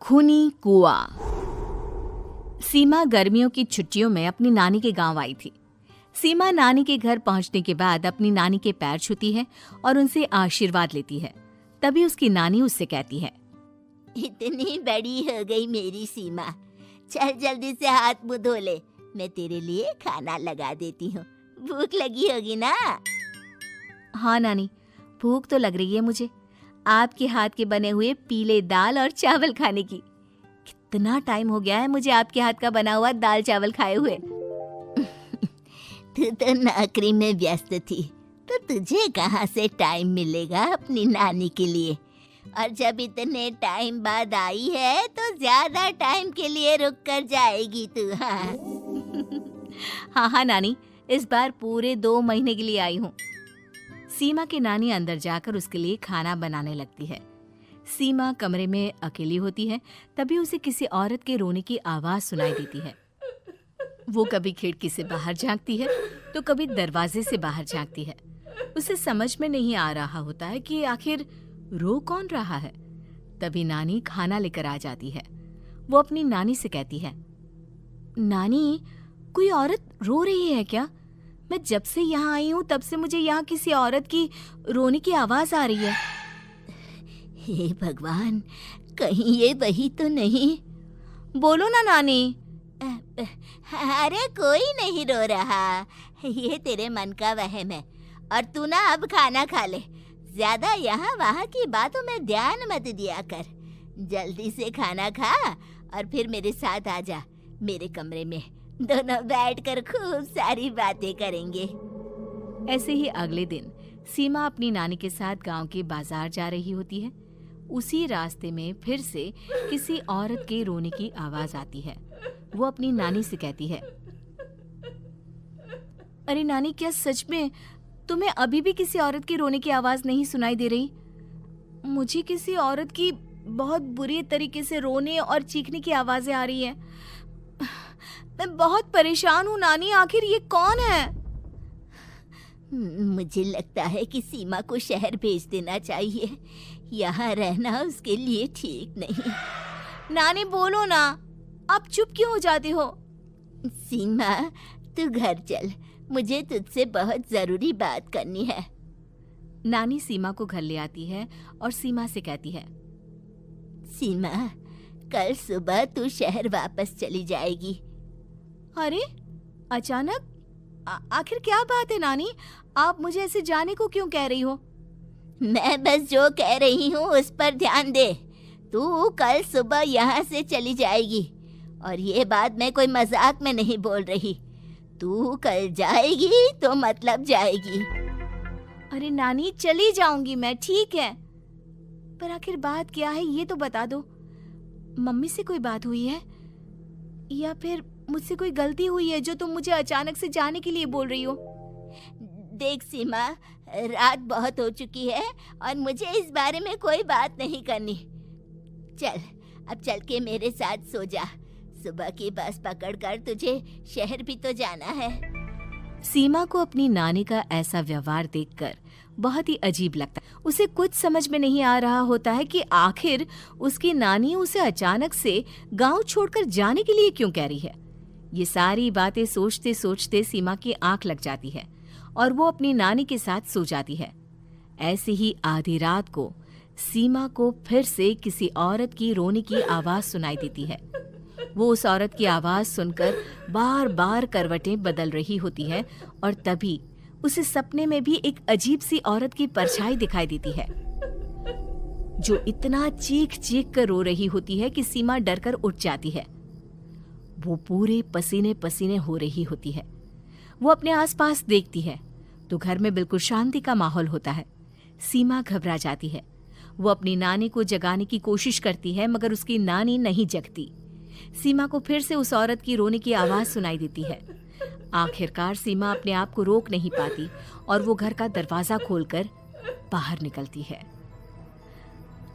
खूनी कुआं। सीमा गर्मियों की छुट्टियों में अपनी नानी के गांव आई थी। सीमा नानी के घर पहुंचने के बाद अपनी नानी के पैर छूती है और उनसे आशीर्वाद लेती है। तभी उसकी नानी उससे कहती है, इतनी बड़ी हो गई मेरी सीमा, चल जल्दी से हाथ मुंह धो ले, मैं तेरे लिए खाना लगा देती हूँ। भूख लगी होगी ना? हाँ नानी, भूख तो लग रही है मुझे, आपके हाथ के बने हुए पीले दाल और चावल खाने की। कितना टाइम हो गया है मुझे आपके हाथ का बना हुआ दाल चावल खाए हुए। तू तो नौकरी में व्यस्त थी, तो तुझे कहाँ से टाइम मिलेगा अपनी नानी के लिए? और जब इतने टाइम बाद आई है तो ज्यादा टाइम के लिए रुक कर जाएगी तू। हाँ हाँ नानी, इस बार पूरे 2 महीने के लिए आई हूँ। सीमा की नानी अंदर जाकर उसके लिए खाना बनाने लगती है। सीमा कमरे में अकेली होती है, तभी उसे किसी औरत के रोने की आवाज सुनाई देती है। वो कभी खिड़की से बाहर झांकती है तो कभी दरवाजे से बाहर झांकती है। उसे समझ में नहीं आ रहा होता है कि आखिर रो कौन रहा है। तभी नानी खाना लेकर आ जाती है। वो अपनी नानी से कहती है, नानी, कोई औरत रो रही है क्या? मैं जब से यहाँ आई हूँ तब से मुझे यहाँ किसी औरत की रोने की आवाज आ रही है। हे भगवान, कहीं ये वही तो नहीं? बोलो ना नानी। अरे कोई नहीं रो रहा, ये तेरे मन का वहम है। और तू ना अब खाना खा ले, ज्यादा यहाँ वहाँ की बातों में ध्यान मत दिया कर। जल्दी से खाना खा और फिर मेरे साथ आ जा मेरे कमरे में, दोनों बैठकर खूब सारी बातें करेंगे। ऐसे ही अगले दिन सीमा अपनी नानी के साथ गांव के बाजार जा रही होती है। उसी रास्ते में फिर से किसी औरत के रोने की आवाज आती है। वो अपनी नानी से कहती है, अरे नानी, क्या सच में तुम्हें अभी भी किसी औरत की रोने की आवाज नहीं सुनाई दे रही? मुझे किसी औरत की बहुत बुरी तरीके से रोने और चीखने की आवाजें आ रही हैं। मैं बहुत परेशान हूँ नानी, आखिर ये कौन है? मुझे लगता है कि सीमा को शहर भेज देना चाहिए, यहाँ रहना उसके लिए ठीक नहीं। नानी बोलो ना, आप चुप क्यों हो जाती हो? सीमा, तू घर चल, मुझे तुझसे बहुत जरूरी बात करनी है। नानी सीमा को घर ले आती है और सीमा से कहती है, सीमा, कल सुबह तू शहर वापस चली जाएगी। अरे अचानक? आखिर क्या बात है नानी, आप मुझे ऐसे जाने को क्यों कह रही हो? मैं बस जो कह रही हूँ उस पर ध्यान दे। तू कल सुबह यहाँ से चली जाएगी, और ये बात मैं कोई मजाक में नहीं बोल रही। तू कल जाएगी तो मतलब जाएगी। अरे नानी, चली जाऊंगी मैं, ठीक है, पर आखिर बात क्या है ये तो बता दो। मम्मी से कोई बात हुई है या फिर मुझसे कोई गलती हुई है जो तुम मुझे अचानक से जाने के लिए बोल रही हो? देख सीमा, रात बहुत हो चुकी है और मुझे इस बारे में कोई बात नहीं करनी। चल, अब चल के मेरे साथ सो जा। सुबह की बस पकड़कर तुझे शहर भी तो जाना है। सीमा को अपनी नानी का ऐसा व्यवहार देखकर बहुत ही अजीब लगता है। उसे कुछ समझ में नहीं आ रहा होता है कि आखिर उसकी नानी उसे अचानक से गांव छोड़कर जाने के लिए क्यों कह रही है। ये सारी बातें सोचते सोचते सीमा की आंख लग जाती है और वो अपनी नानी के साथ सो जाती है। ऐसे ही आधी रात को सीमा को फिर से किसी औरत की रोने की आवाज सुनाई देती है। वो उस औरत की आवाज सुनकर बार बार करवटें बदल रही होती है और तभी उसे सपने में भी एक अजीब सी औरत की परछाई दिखाई देती है, जो इतना चीख चीख कर रो रही होती है कि सीमा डरकर उठ जाती है। वो पूरे पसीने पसीने हो रही होती है। वो अपने आसपास देखती है तो घर में बिल्कुल शांति का माहौल होता है। सीमा घबरा जाती है। वो अपनी नानी को जगाने की कोशिश करती है, मगर उसकी नानी नहीं जगती। सीमा को फिर से उस औरत की रोने की आवाज सुनाई देती है। आखिरकार सीमा अपने आप को रोक नहीं पाती और वो घर का दरवाजा खोलकर बाहर निकलती है।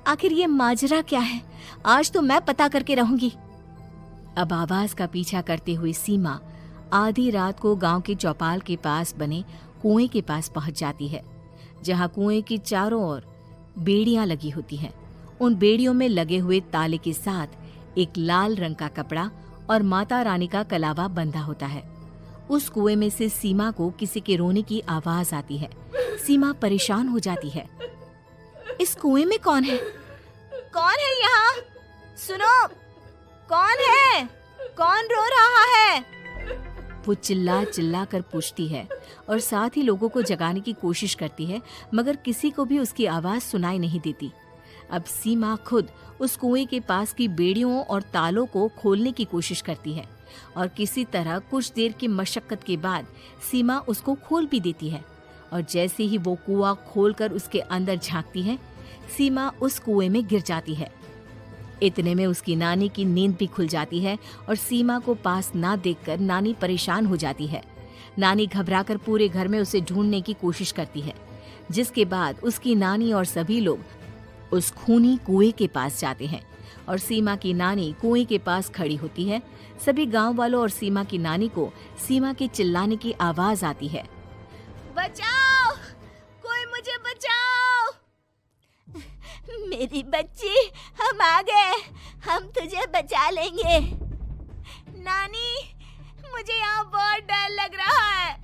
आखिर ये माजरा क्या है? आज तो मैं पता करके रहूंगी। अब आवाज का पीछा करते हुए सीमा आधी रात को गांव के चौपाल के पास बने कुएं के पास पहुंच जाती है, जहां कुएं की चारों ओर बेड़ियां लगी होती हैं। उन बेड़ियों में लगे हुए ताले के साथ एक लाल रंग का कपड़ा और माता रानी का कलावा बंधा होता है। उस कुएं में से सीमा को किसी के रोने की आवाज आती है। सीमा परेशान हो जाती है। इस कुएं में कौन है? कौन है यहाँ? सुनो, कौन है? कौन रो रहा है? वो चिल्ला चिल्ला कर पूछती है और साथ ही लोगों को जगाने की कोशिश करती है, मगर किसी को भी उसकी आवाज सुनाई नहीं देती। अब सीमा खुद उस कुएं के पास की बेड़ियों और तालों को खोलने की कोशिश करती है और किसी तरह कुछ देर की मशक्कत के बाद सीमा उसको खोल भी देती है। और जैसे ही वो कुआं खोलकर उसके अंदर झांकती है, सीमा उस कुएं में गिर जाती है। इतने में उसकी नानी की नींद भी खुल जाती है और सीमा को पास ना देखकर नानी परेशान हो जाती है। नानी घबराकर पूरे घर में उसे ढूंढने की कोशिश करती है, जिसके बाद उसकी नानी और सभी लोग उस खूनी कुएं के पास जाते हैं और सीमा की नानी कुएं के पास खड़ी होती है। सभी गांव वालों और सीमा की नानी को सीमा के चिल्लाने की आवाज आती है। बचाओ, कोई मुझे बचाओ। मेरी बच्ची, हम आ गए, हम तुझे बचा लेंगे। नानी, मुझे यहाँ बहुत डर लग रहा है।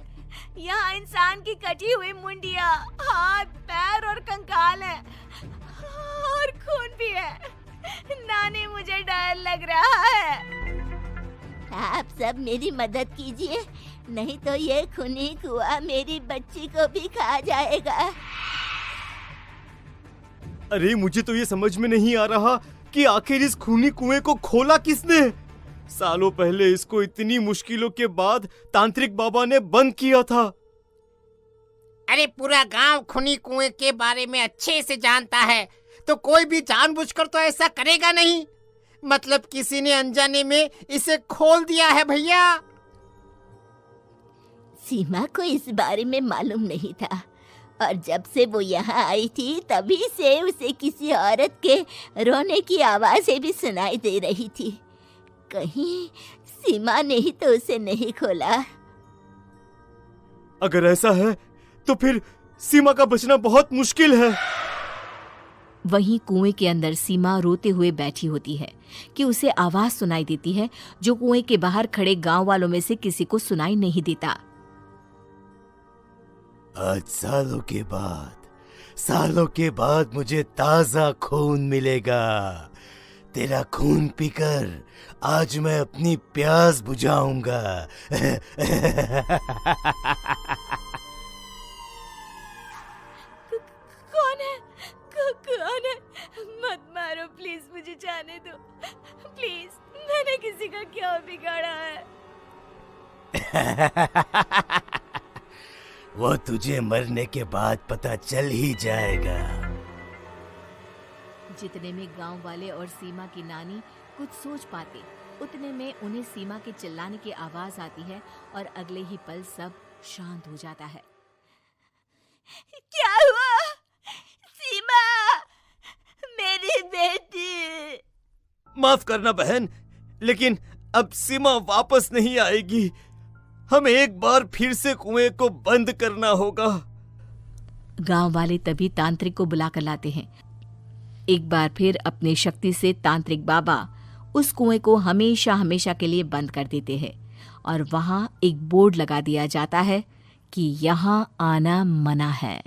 यहाँ इंसान की कटी हुई मुंडियाँ, हाथ, पैर और कंकाल हैं और खून भी है। नानी, मुझे डर लग रहा है। आप सब मेरी मदद कीजिए, नहीं तो ये खूनी कुआं मेरी बच्ची को भी खा जाएगा। अरे मुझे तो ये समझ में नहीं आ रहा कि आखिर इस खूनी कुएं को खोला किसने। सालों पहले इसको इतनी मुश्किलों के बाद तांत्रिक बाबा ने बंद किया था। अरे पूरा गांव खूनी कुएं के बारे में अच्छे से जानता है, तो कोई भी जानबूझकर तो ऐसा करेगा नहीं। मतलब किसी ने अनजाने में इसे खोल दिया है भैया। सीमा को इस बारे में मालूम नहीं था और जब से वो यहाँ आई थी तभी से उसे किसी औरत के रोने की आवाजें भी सुनाई दे रही थी। कहीं सीमा ने ही तो उसे नहीं खोला। अगर ऐसा है तो फिर सीमा का बचना बहुत मुश्किल है। वहीं कुएं के अंदर सीमा रोते हुए बैठी होती है कि उसे आवाज सुनाई देती है जो कुएं के बाहर खड़े गांव वालों में से किसी को सुनाई नहीं देता। आज सालों के बाद मुझे ताजा खून मिलेगा। तेरा खून पीकर आज मैं अपनी प्यास बुझाऊंगा। कौन है? मत मारो प्लीज, मुझे जाने दो प्लीज। मैंने किसी का क्या बिगाड़ा है? वो तुझे मरने के बाद पता चल ही जाएगा। जितने में गांव वाले और सीमा की नानी कुछ सोच पाते, उतने में उन्हें सीमा के चिल्लाने की आवाज आती है और अगले ही पल सब शांत हो जाता है। क्या हुआ? सीमा, मेरी बेटी। माफ करना बहन, लेकिन अब सीमा वापस नहीं आएगी। हमें एक बार फिर से कुएं को बंद करना होगा। गांव वाले तभी तांत्रिक को बुलाकर लाते हैं। एक बार फिर अपनी शक्ति से तांत्रिक बाबा उस कुएं को हमेशा हमेशा के लिए बंद कर देते हैं और वहां एक बोर्ड लगा दिया जाता है कि यहाँ आना मना है।